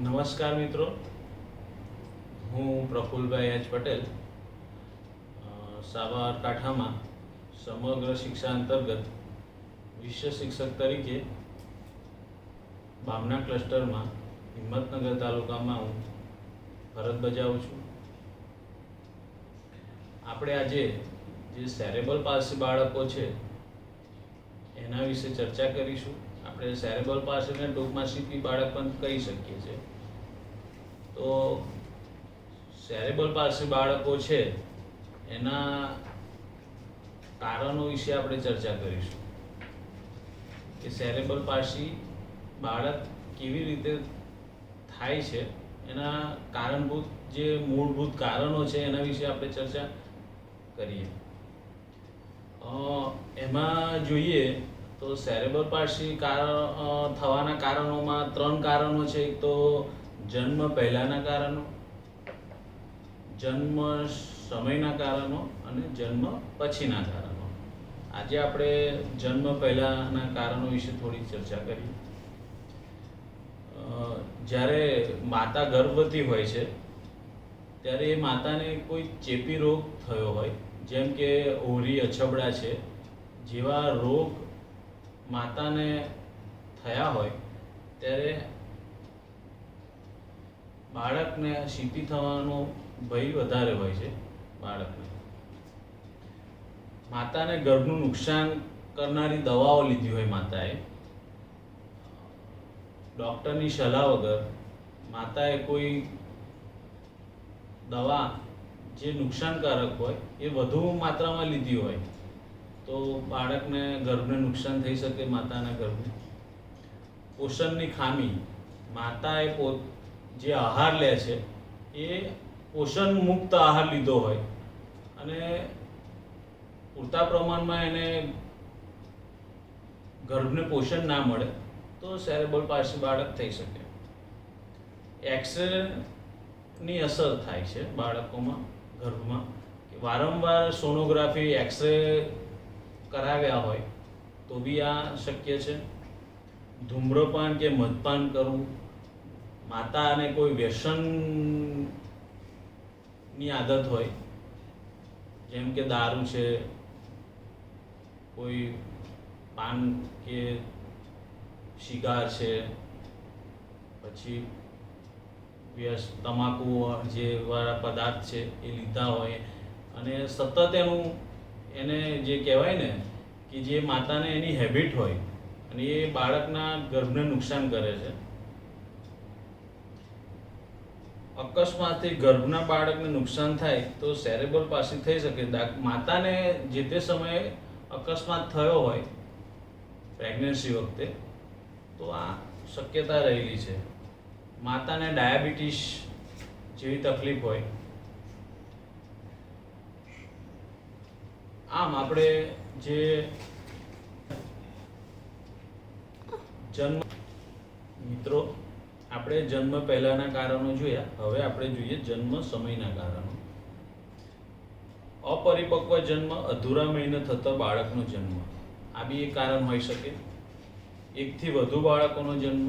નમસ્કાર મિત્રો, હું પ્રફુલભાઈ એચ પટેલ સાબરકાંઠામાં સમગ્ર શિક્ષા અંતર્ગત વિષય શિક્ષક તરીકે બામણા ક્લસ્ટરમાં હિંમતનગર તાલુકામાં હું ફરજ બજાવું છું. આપણે આજે જે સેરેબલ પાલ્સી બાળકો છે એના વિશે ચર્ચા કરીશું. આપણે સેરેબલ પાલ્સીને ટૂંકમાં સીપી બાળક પણ કહી શકીએ છીએ. તો સેરેબલ પાલ્સી બાળકો છે એના કારણો વિશે આપણે ચર્ચા કરીશું કે સેરેબલ પાલ્સી બાળક કેવી રીતે થાય છે, એના કારણભૂત જે મૂળભૂત કારણો છે એના વિશે આપણે ચર્ચા કરીએ. એમાં જોઈએ તો સેરેબલ પાલ્સી થવાના કારણોમાં 3 કારણો છે. એક તો જન્મ પહેલાના કારણો, જન્મ સમયના કારણો અને જન્મ પછીના કારણો. આજે આપણે જન્મ પહેલાના કારણો વિશે થોડી ચર્ચા કરીએ. જ્યારે માતા ગર્ભવતી હોય છે ત્યારે એ માતાને કોઈ ચેપી રોગ થયો હોય, જેમ કે ઓરી અછબડા છે જેવા રોગ માતાને થયા હોય ત્યારે બાળકને સીપી થવાનો ભય વધારે હોય છે. માતાને ગર્ભનું નુકસાન કરનારી દવાઓ લીધી હોય માતાએ, ડૉક્ટરની સલાહ વગર માતાએ કોઈ દવા જે નુકસાનકારક હોય એ વધુ માત્રામાં લીધી હોય તો બાળકને ગર્ભને નુકસાન થઈ શકે. માતાના ગર્ભને પોષણની ખામી, માતાએ જે આહાર લે છે એ પોષણ મુક્ત આહાર લીધો હોય અને પૂરતા પ્રમાણમાં એને ગર્ભને પોષણ ના મળે તો સેરેબલ પાલ્સી બાળક થઈ શકે. એક્સરેની અસર થાય છે બાળકોમાં, ગર્ભમાં. વારંવાર સોનોગ્રાફી, એક્સરે કરાવ્યા હોય તો બી આ શક્ય છે. ધૂમ્રપાન કે મદપાન કરવું, માતાને કોઈ વ્યસનની આદત હોય, જેમ કે દારૂ છે, કોઈ પાન કે સિગાર છે, પછી તમાકુ જે વાળા પદાર્થ છે એ લીધા હોય અને સતત એને જે કહેવાય ને કે જે માતાને એની હેબિટ હોય અને એ બાળકના ગર્ભને નુકસાન કરે છે. અકસ્માતથી ગર્ભના બાળકને નુકસાન થાય તો સેરેબલ પાલ્સી થઈ શકે. માતાને જે તે સમયે અકસ્માત થયો હોય પ્રેગ્નન્સી વખતે તો આ શક્યતા રહેલી છે. માતાને ડાયાબિટીસ જેવી તકલીફ હોય. આમ આપણે જે મિત્રો આપણે જન્મ પહેલાના કારણો જોયા, હવે આપણે જોઈએ જન્મ સમયના કારણો. અપરિપક્વ જન્મ, અધૂરા મહિને થતો બાળકનો જન્મ, આ બી એક કારણ હોઈ શકે. એકથી વધુ બાળકોનો જન્મ,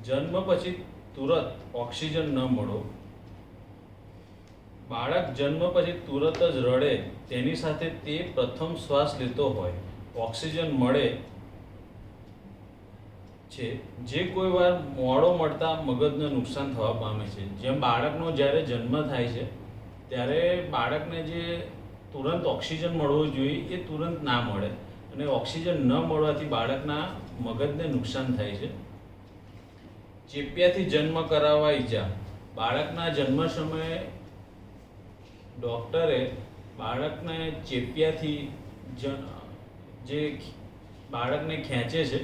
જન્મ પછી તુરત ઓક્સિજન ન મળો, બાળક જન્મ પછી તુરત જ રડે, તેની સાથે તે પ્રથમ શ્વાસ લેતો હોય, ઓક્સિજન મળે છે, જે કોઈ વાર મોડો મળતા મગજને નુકસાન થવા પામે છે. જેમ બાળકનો જ્યારે જન્મ થાય છે ત્યારે બાળકને જે તુરંત ઓક્સિજન મળવો જોઈએ એ તુરંત ના મળે અને ઓક્સિજન ન મળવાથી બાળકના મગજને નુકસાન થાય છે. ચેપિયાથી જન્મ કરાવવા ઈજા, બાળકના જન્મ સમયે ડૉક્ટરે બાળકને ચેપિયાથી જે બાળકને ખેંચે છે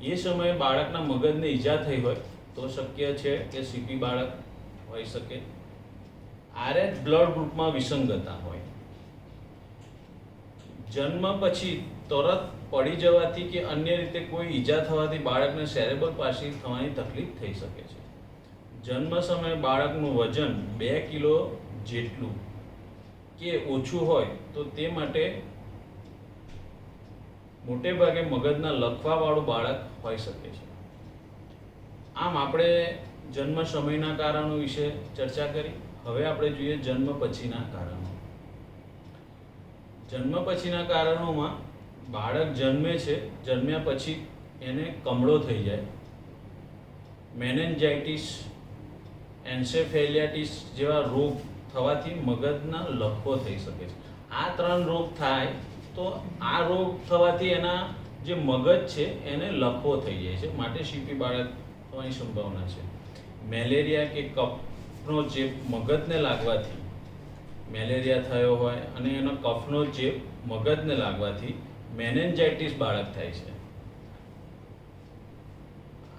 એ સમયે બાળકના મગજને ઈજા થઈ હોય તો શક્ય છે કે સીપી બાળક હોઈ શકે. RH બ્લડ ગ્રુપમાં વિસંગતતા હોય, જન્મ પછી તરત પડી જવાથી કે અન્ય રીતે કોઈ ઈજા થવાથી બાળકને સેરેબલ પાલ્સી થવાની તકલીફ થઈ શકે છે. જન્મ સમયે બાળકનું વજન 2 કિલો જેટલું કે ઓછું હોય તો તે માટે મોટે ભાગે મગજના લકવાવાળું બાળક હોઈ શકે છે. આમ આપણે જન્મ સમયના કારણો વિશે ચર્ચા કરી. હવે આપણે જોઈએ જન્મ પછીના કારણો. જન્મ પછીના કારણોમાં બાળક જન્મે છે, જન્મ્યા પછી એને કમળો થઈ જાય, મેનેન્જાઇટિસ, એન્સેફેલિયાટિસ જેવા રોગ થવાથી મગજના લકવો થઈ શકે છે. આ 3 રોગ થાય તો આ રોગ થવાથી એના જે મગજ છે એને લકવો થઈ જાય છે, માટે શીપી બાળક થવાની સંભાવના છે. મેલેરિયા કે કફનો ચેપ મગજને લાગવાથી, મેલેરિયા થયો હોય અને એનો કફનો ચેપ મગજને લાગવાથી મેનેન્જાઇટિસ બાળક થાય છે.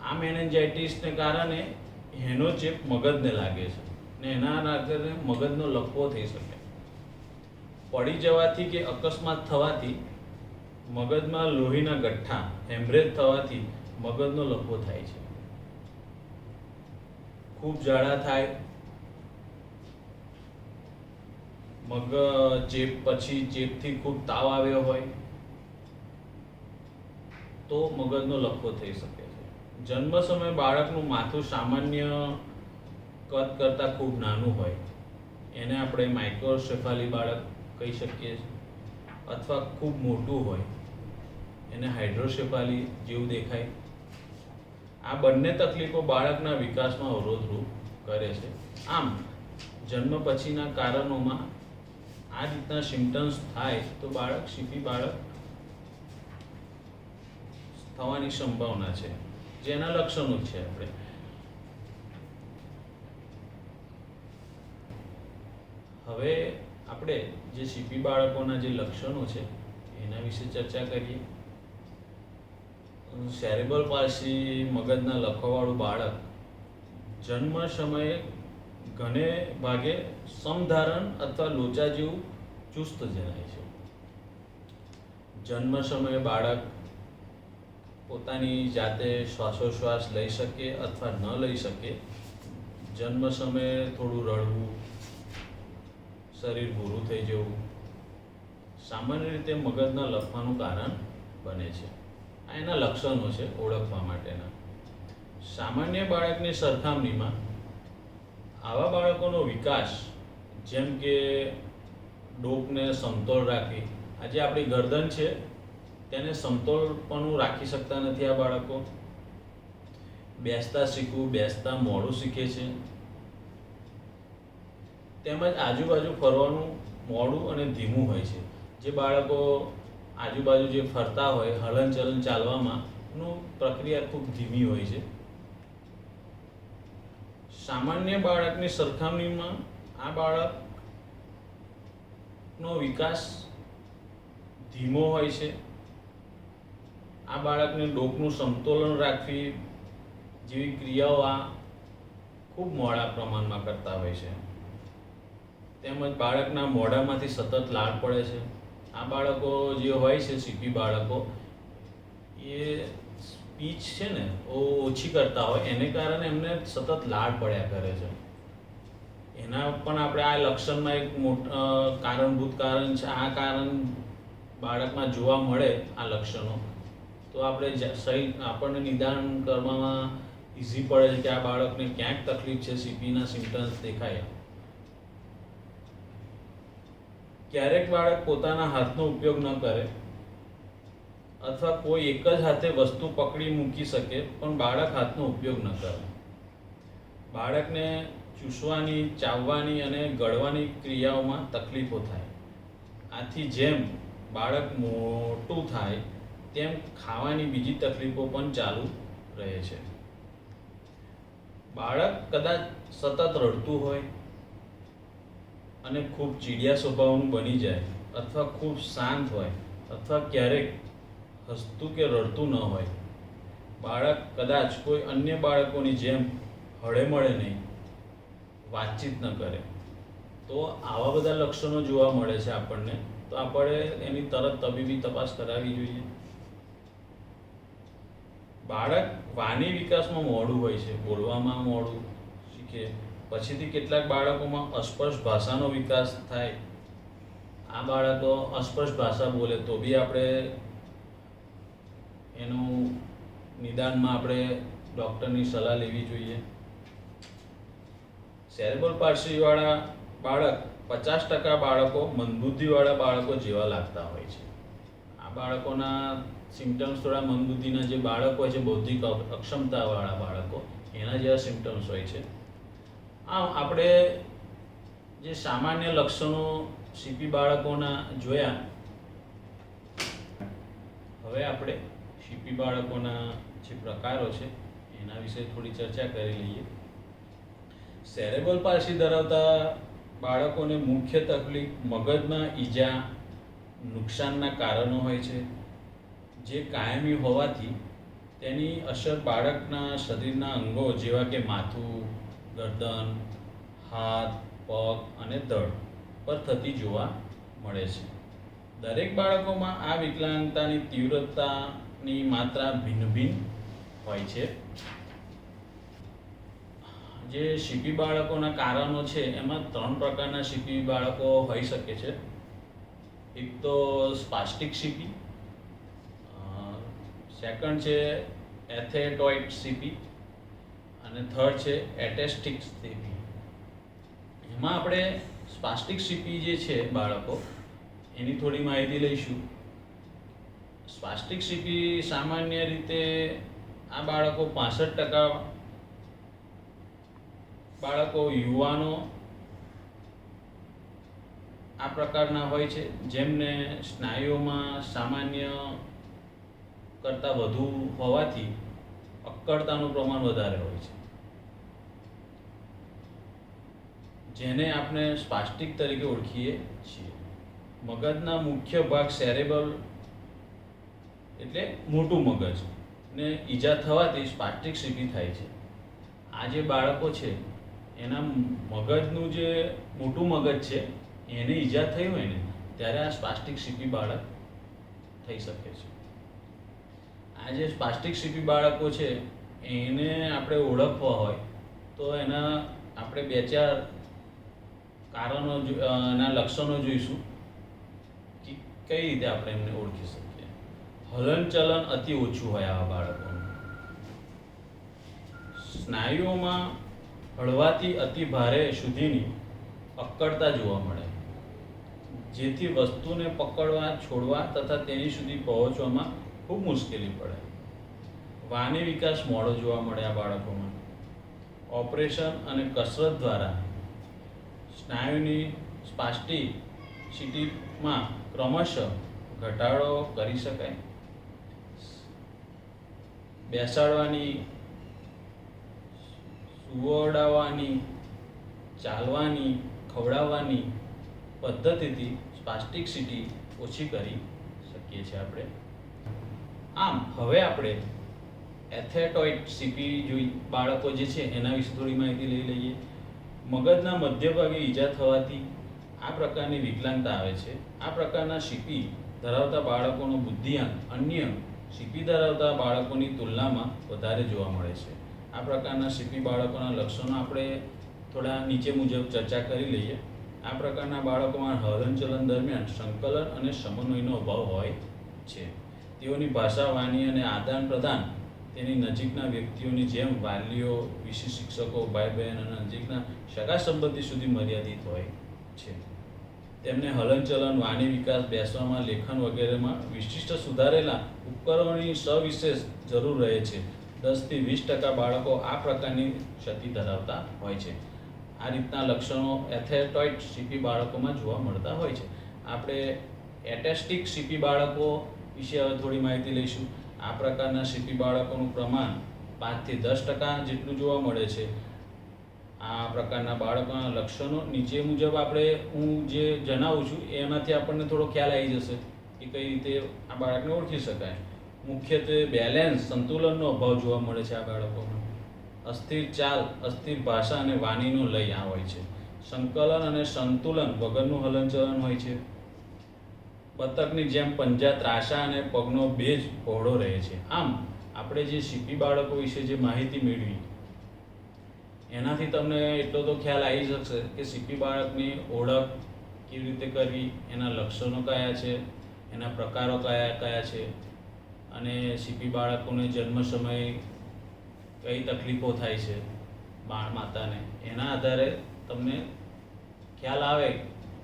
આ મેનેન્જાઇટિસને કારણે એનો ચેપ મગજને લાગે છે ને એના કારણે મગજનો લકવો થઈ શકે. પડી જવાથી કે અકસ્માત થવાથી મગજમાં લોહીના ગઠ્ઠા, હેમરેજ થવાથી મગજનો લકવો થાય છે. ખૂબ ઝાડા થાય, મગ ચેપ પછી ચેપથી ખૂબ તાવ આવ્યો હોય તો મગજનો લકવો થઈ શકે છે. જન્મ સમયે બાળકનું માથું સામાન્ય કદ કરતાં ખૂબ નાનું હોય, એને આપણે માઇક્રોસેફાલી બાળક કહી શકીએ છીએ, અથવા ખૂબ મોટું હોય એને હાઇડ્રોસેફાલી જેવું દેખાય. આ બંને તકલીફો બાળકના વિકાસમાં અવરોધરૂપ કરે છે. આમ જન્મ પછીના કારણોમાં આ રીતના સિમ્પટમ્સ થાય તો બાળક શીપી બાળક થવાની સંભાવના છે, જેના લક્ષણો છે. હવે આપણે જે શીપી બાળકોના જે લક્ષણો છે એના વિશે ચર્ચા કરીએ. સેરેબ્રલ પાલ્સી મગજના લકવાવાળું બાળક જન્મ સમયે ઘણે ભાગે સમધારણ અથવા લોચા જેવું ચુસ્ત જણાય છે. જન્મ સમયે બાળક પોતાની જાતે શ્વાસોશ્વાસ લઈ શકે અથવા ન લઈ શકે. જન્મ સમયે થોડું રડવું, શરીર ભૂરું થઈ જવું સામાન્ય રીતે મગજના લકવાનું કારણ બને છે. આ એના લક્ષણો છે ઓળખવા માટેના. સામાન્ય બાળકની સરખામણીમાં આવા બાળકોનો વિકાસ, જેમ કે ડોકને સમતોલ રાખી, આજે આપણી ગરદન છે તેને સમતોલપણું રાખી શકતા નથી આ બાળકો. બેસતા શીખવું, બેસતા મોડું શીખે છે, તેમજ આજુબાજુ ફરવાનું મોડું અને ધીમું હોય છે. જે બાળકો આજુબાજુ જે ફરતા હોય, હલનચલન ચાલવામાં નું પ્રક્રિયા ખૂબ ધીમી હોય છે. સામાન્ય બાળકની સરખામણીમાં આ બાળકનો વિકાસ ધીમો હોય છે. આ બાળકને ડોકનું સમતોલન રાખવી જેવી ક્રિયાઓ આ ખૂબ મોડા પ્રમાણમાં કરતા હોય છે. તેમજ બાળકના મોઢામાંથી સતત લાળ પડે છે. આ બાળકો જે હોય છે, શીપી બાળકો, એ સ્પીચ છે ને ઓછી કરતા હોય, એને કારણે એમને સતત લાળ પડ્યા કરે છે. એના પણ આપણે આ લક્ષણમાં એક કારણભૂત કારણ છે. આ કારણ બાળકમાં જોવા મળે આ લક્ષણો તો આપણને નિદાન કરવામાં ઇઝી પડે છે કે આ બાળકને ક્યાંક તકલીફ છે, સીપીના સિમ્પટમ્સ દેખાય. ક્યારેક બાળક પોતાના હાથનો ઉપયોગ ન કરે અથવા કોઈ એક જ હાથે વસ્તુ પકડી મૂકી શકે પણ બાળક હાથનો ઉપયોગ ન કરે. બાળકને ચૂસવાની, ચાવવાની અને ગળવાની ક્રિયાઓમાં તકલીફો થાય. આથી જેમ બાળક મોટું થાય તેમ ખાવાની બીજી તકલીફો પણ ચાલુ રહે છે. બાળક કદાચ સતત રડતું હોય અને ખૂબ ચીડિયા સ્વભાવનું બની જાય, અથવા ખૂબ શાંત હોય, અથવા ક્યારેક હસતું કે રડતું ન હોય. બાળક કદાચ કોઈ અન્ય બાળકોની જેમ હળેમળે નહીં, વાતચીત ન કરે, તો આવા બધા લક્ષણો જોવા મળે છે આપણને, તો આપણે એની તરત તબીબી તપાસ કરાવવી જોઈએ. બાળક વાની વિકાસમાં મોડું હોય છે, બોલવામાં મોડું શીખે. પછીથી કેટલાક બાળકોમાં અસ્પષ્ટ ભાષાનો વિકાસ થાય. આ બાળકો અસ્પષ્ટ ભાષા બોલે તો બી આપણે એનું નિદાનમાં આપણે ડૉક્ટરની સલાહ લેવી જોઈએ. સેરેબ્રલ પાલ્સીવાળા બાળક 50% બાળકો મંદબુદ્ધિવાળા બાળકો જેવા લાગતા હોય છે. આ બાળકોના સિમ્ટમ્સ થોડા મંદબુદ્ધિના જે બાળકો હોય છે, બૌદ્ધિક અક્ષમતાવાળા બાળકો, એના જેવા સિમ્ટમ્સ હોય છે. આમ આપણે જે સામાન્ય લક્ષણો સીપી બાળકોના જોયા, હવે આપણે સીપી બાળકોના જે પ્રકારો છે એના વિશે થોડી ચર્ચા કરી લઈએ. સેરેબ્રલ પાલ્સી ધરાવતા બાળકોને મુખ્ય તકલીફ મગજમાં ઈજા, નુકસાનના કારણો હોય છે, જે કાયમી હોવાથી તેની અસર બાળકના શરીરના અંગો જેવા કે માથું, ગરદન, હાથ, પગ અને ધડ પર થતી જોવા મળે છે. દરેક બાળકોમાં આ વિકલાંગતાની તીવ્રતાની માત્રા ભિન્ન ભિન્ન હોય છે. જે સીપી બાળકોના કારણો છે એમાં 3 પ્રકારના સીપી બાળકો હોઈ શકે છે. એક તો સ્પાસ્ટિક સીપી, સેકન્ડ છે એથેટોઇડ સીપી અને થર્ડ છે એટેસ્ટિક સીપી. એમાં આપણે સ્પાસ્ટિક સીપી જે છે બાળકો, એની થોડી માહિતી લઈશું. સ્પાસ્ટિક સીપી સામાન્ય રીતે આ બાળકો 65% બાળકો યુવાનો આ પ્રકારના હોય છે, જેમને સ્નાયુઓમાં સામાન્ય કરતાં વધુ હોવાથી અક્કડતાનું પ્રમાણ વધારે હોય છે, જેને આપણે સ્પાસ્ટિક તરીકે ઓળખીએ છીએ. મગજના મુખ્ય ભાગ સેરેબ્રલ એટલે મોટું મગજ ને ઈજા થવાથી સ્પાસ્ટિક સીપી થાય છે. આ જે બાળકો છે એના મગજનું જે મોટું મગજ છે એને ઈજા થઈ હોય ને ત્યારે આ સ્પાસ્ટિક સીપી બાળક થઈ શકે છે. આ જે સ્પાસ્ટિક સીપી બાળકો છે એને આપણે ઓળખવા હોય તો એના આપણે 2-4 કારણો, એના લક્ષણો જોઈશું કે કઈ રીતે આપણે એમને ઓળખી શકીએ. હલનચલન અતિ ઓછું હોય આવા બાળકોનું. સ્નાયુઓમાં હળવાથી અતિ ભારે સુધીની અક્કડતા જોવા મળે, જેથી વસ્તુને પકડવા, છોડવા તથા તેની સુધી પહોંચવામાં ખૂબ મુશ્કેલી પડે. વાણી વિકાસ મોડો જોવા મળે આ બાળકોમાં. ઓપરેશન અને કસરત દ્વારા સ્નાયુની સ્પાસ્ટિસિટીમાં ક્રમશઃ ઘટાડો કરી શકાય. બેસાડવાની, સુવડાવવાની, ચાલવાની, ખવડાવવાની પદ્ધતિથી સ્પાસ્ટિસિટી ઓછી કરી શકીએ છીએ આપણે. આમ હવે આપણે એથેટોઇડ સીપી બાળકો જે છે એના વિશે થોડી માહિતી લઈ લઈએ. મગજના મધ્યભાગે ઈજા થવાથી આ પ્રકારની વિકલાંગતા આવે છે. આ પ્રકારના સીપી ધરાવતા બાળકોનો બુદ્ધિઆંક અન્ય સીપી ધરાવતા બાળકોની તુલનામાં વધારે જોવા મળે છે. આ પ્રકારના સીપી બાળકોના લક્ષણો આપણે થોડા નીચે મુજબ ચર્ચા કરી લઈએ. આ પ્રકારના બાળકોમાં હલનચલન દરમિયાન સંકલન અને સમન્વયનો અભાવ હોય છે. તેઓની ભાષા, વાણી અને આદાન પ્રદાન તેની નજીકના વ્યક્તિઓની જેમ વાલીઓ, વિશિષ્ટ શિક્ષકો, ભાઈ બહેન અને નજીકના સગા સંબંધી સુધી મર્યાદિત હોય છે. તેમને હલનચલન, વાણી વિકાસ, બેસવામાં, લેખન વગેરેમાં વિશિષ્ટ સુધારેલા ઉપકરણોની સવિશેષ જરૂર રહે છે. 10થી 20% બાળકો આ પ્રકારની ક્ષતિ ધરાવતા હોય છે. આ રીતના લક્ષણો એથેટોઇડ સીપી બાળકોમાં જોવા મળતા હોય છે. આપણે એટેસ્ટિક સીપી બાળકો વિશે હવે થોડી માહિતી લઈશું. આ પ્રકારના સીપી બાળકોનું પ્રમાણ 5થી 10% જેટલું જોવા મળે છે. આ પ્રકારના બાળકોના લક્ષણો નીચે મુજબ હું જે જણાવું છું એમાંથી આપણને થોડો ખ્યાલ આવી જશે કે કઈ રીતે આ બાળકને ઓળખી શકાય. મુખ્યત્વે બેલેન્સ, સંતુલનનો અભાવ જોવા મળે છે આ બાળકોમાં. અસ્થિર ચાલ, અસ્થિર ભાષા અને વાણીનો લય આ હોય છે. સંકલન અને સંતુલન વગરનું હલનચલન હોય છે. બતકની જેમ પંજા ત્રાંસા અને પગનો બેજ પહોળો રહે છે. આમ આપણે જે સીપી બાળકો વિશે જે માહિતી મેળવી એનાથી તમને એટલો તો ખ્યાલ આવી શકશે કે સીપી બાળકની ઓળખ કેવી રીતે કરવી, એના લક્ષણો કયા છે, એના પ્રકારો કયા કયા છે અને સીપી બાળકોને જન્મ સમયે કઈ તકલીફો થાય છે બાળ માતાને, એના આધારે તમને ખ્યાલ આવે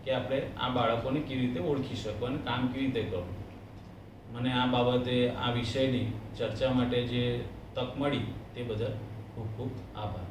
કે આપણે આ બાળકોને કેવી રીતે ઓળખી શકો અને કામ કેવી રીતે કરવું. મને આ બાબતે આ વિષયની ચર્ચા માટે જે તક મળી તે બદલ ખૂબ ખૂબ આભાર.